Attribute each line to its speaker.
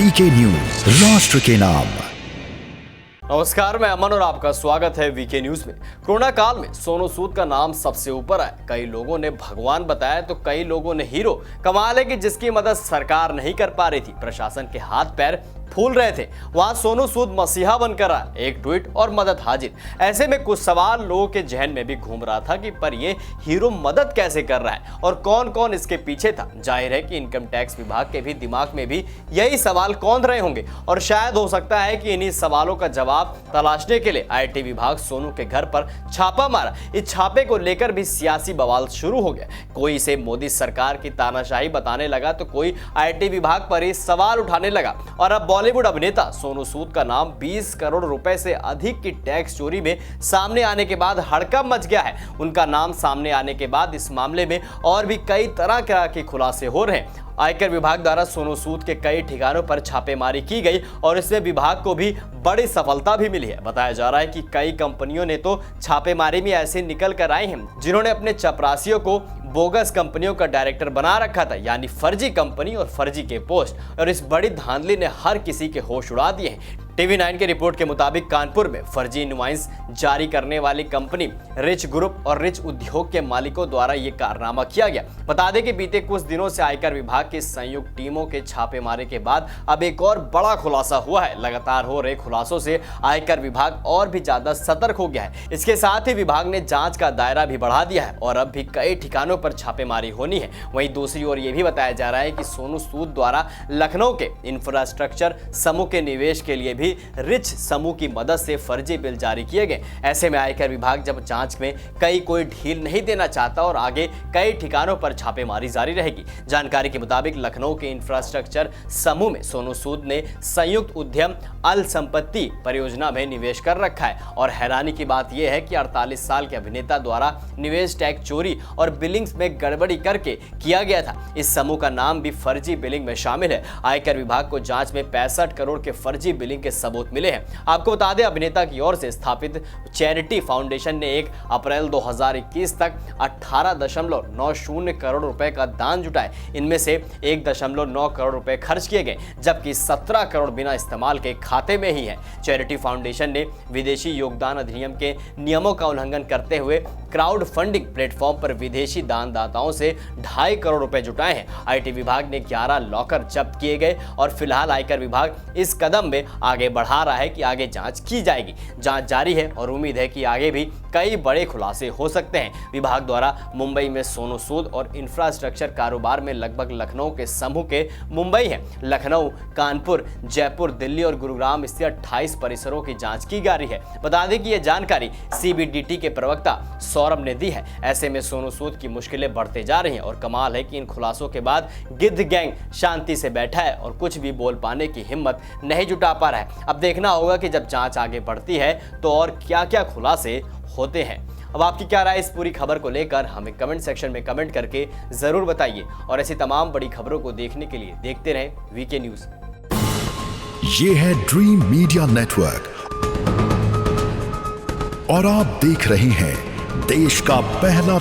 Speaker 1: VK news, राष्ट्र के नाम।
Speaker 2: नमस्कार, मैं अमन और आपका स्वागत है वीके न्यूज में। कोरोना काल में सोनू सूद का नाम सबसे ऊपर आया। कई लोगों ने भगवान बताया तो कई लोगों ने हीरो। कमाल है कि जिसकी मदद सरकार नहीं कर पा रही थी, प्रशासन के हाथ पैर फूल रहे थे, वहां सोनू सूद मसीहा बनकर आया। एक ट्वीट और मदद हाजिर। ऐसे में कुछ सवाल लोगों के जहन में भी घूम रहा था कि पर ये हीरो मदद कैसे कर रहा है और कौन कौन इसके पीछे था। जाहिर है कि इनकम टैक्स विभाग के भी दिमाग में भी यही सवाल कौंध रहे होंगे और शायद हो सकता है कि इन्हीं सवालों का जवाब तलाशने के लिए आईटी विभाग सोनू के घर पर छापा मारा। इस छापे को लेकर भी सियासी बवाल शुरू हो गया। कोई इसे मोदी सरकार की तानाशाही बताने लगा तो कोई आईटी विभाग पर ही सवाल उठाने लगा। और अब बॉलीवुड अभिनेता सोनू सूद का नाम 20 करोड़ रुपए से अधिक की टैक्स चोरी में सामने आने के बाद हड़कंप मच गया है। उनका नाम सामने आने के बाद इस मामले में और भी कई तरह के खुलासे हो रहे हैं। आयकर विभाग द्वारा सोनू सूद के कई ठिकानों पर छापेमारी की गई और इसमें विभाग को भी बड़ी सफलता भी मिली है। बताया जा रहा है कि कई कंपनियों ने तो छापेमारी में ऐसे निकल कर आई हैं जिन्होंने अपने चपरासियों को बोगस कंपनियों का डायरेक्टर बना रखा था, यानी फर्जी कंपनी और फर्जी के पोस्ट। और इस बड़ी धांधली ने हर किसी के होश उड़ा दिए हैं। टीवी 9 के रिपोर्ट के मुताबिक कानपुर में फर्जी इनवॉइस जारी करने वाली कंपनी रिच ग्रुप और रिच उद्योग के मालिकों द्वारा यह कारनामा किया गया। बता दें कि बीते कुछ दिनों से आयकर विभाग की संयुक्त टीमों के छापेमारी के बाद अब एक और बड़ा खुलासा हुआ है। लगातार हो रहे खुलासों से आयकर विभाग और भी ज्यादा सतर्क हो गया है। इसके साथ ही विभाग ने जांच का दायरा भी बढ़ा दिया है और अब भी कई ठिकानों पर छापेमारी होनी है। वहीं दूसरी ओर यह भी बताया जा रहा है कि सोनू सूद द्वारा लखनऊ के इंफ्रास्ट्रक्चर समूह के निवेश के लिए रिच समूह की मदद से फर्जी बिल जारी किए गए। ऐसे में आयकर विभाग जब जांच में कोई ढील नहीं देना चाहता और आगे कई ठिकानों पर छापेमारी जारी रहेगी। जानकारी के मुताबिक लखनऊ के इंफ्रास्ट्रक्चर समूह में सोनू सूद ने संयुक्त उद्यम अल संपत्ति परियोजना में निवेश कर रखा है। और हैरानी की बात यह है कि 48 साल के अभिनेता द्वारा निवेश टैक्स चोरी और बिलिंग्स में गड़बड़ी करके किया गया था। इस समूह का नाम भी फर्जी बिलिंग में शामिल है। आयकर विभाग को जांच में 65 करोड़ के फर्जी बिलिंग के सबूत मिले हैं। आपको बता दें, अभिनेता की ओर से स्थापित चैरिटी फाउंडेशन ने 1 अप्रैल 2021 तक 18.90 करोड़ रुपए का दान जुटाए। इनमें से 1.9 करोड़ रुपए खर्च किए गए, जबकि 17 करोड़ बिना इस्तेमाल के खाते में ही है। चैरिटी फाउंडेशन ने विदेशी योगदान अधिनियम के नियमों का उल्लंघन करते हुए क्राउड फंडिंग प्लेटफॉर्म पर विदेशी दानदाताओं से 2.5 करोड़ रुपए जुटाए हैं। आईटी विभाग ने 11 लॉकर जब्त किए गए और फिलहाल आयकर विभाग इस कदम में आगे बढ़ा रहा है कि आगे जांच की जाएगी। जांच जारी है और उम्मीद है कि आगे भी कई बड़े खुलासे हो सकते हैं। विभाग द्वारा मुंबई में सोनू सूद और इंफ्रास्ट्रक्चर कारोबार में लगभग लखनऊ के समूह के मुंबई है, लखनऊ, कानपुर, जयपुर, दिल्ली और गुरुग्राम स्थित 28 परिसरों की जांच की जा रही है। बता दें कि यह जानकारी सीबीडीटी के प्रवक्ता सौरभ ने दी है। ऐसे में सोनू सूद की मुश्किलें बढ़ते जा रही हैं और कमाल है कि इन खुलासों के बाद गिद्ध गैंग शांति से बैठा है और कुछ भी बोल पाने की हिम्मत नहीं जुटा पा रहा है। अब देखना होगा कि जब जांच आगे बढ़ती है तो और क्या क्या खुलासे होते हैं। अब आपकी क्या राय इस पूरी खबर को लेकर हमें कमेंट सेक्शन में कमेंट करके जरूर बताइए और ऐसी तमाम बड़ी खबरों को देखने के लिए देखते रहें वीके न्यूज।
Speaker 1: ये है ड्रीम मीडिया नेटवर्क और आप देख रहे हैं देश का पहला